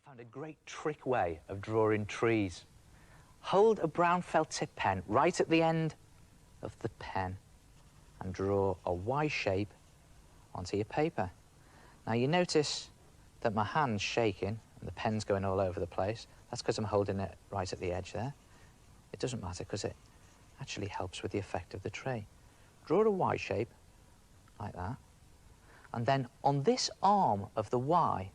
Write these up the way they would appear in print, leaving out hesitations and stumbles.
Found a great trick way of drawing trees. Hold a brown felt tip pen right at the end of the pen and draw a Y shape onto your paper. Now you notice that my hand's shaking and the pen's going all over the place. That's because I'm holding it right at the edge there. It doesn't matter because it actually helps with the effect of the tree. Draw a Y shape like that, and then on this arm of the Y,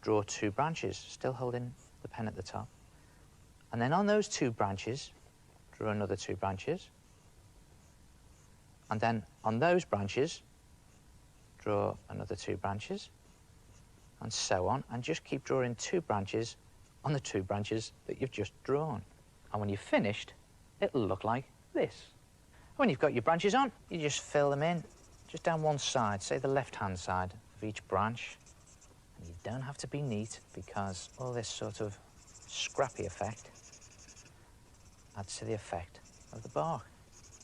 draw 2 branches, still holding the pen at the top. And then on those 2 branches, draw another 2 branches. And then on those branches, draw another 2 branches, and so on, and just keep drawing 2 branches on the 2 branches that you've just drawn. And when you've finished, it'll look like this. When you've got your branches on, you just fill them in, just down one side, say the left-hand side of each branch. And you don't have to be neat because all this sort of scrappy effect adds to the effect of the bark.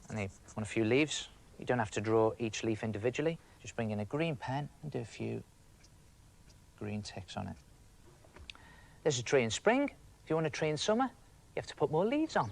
And you want a few leaves. You don't have to draw each leaf individually. Just bring in a green pen and do a few green ticks on it. There's a tree in spring. If you want a tree in summer, you have to put more leaves on.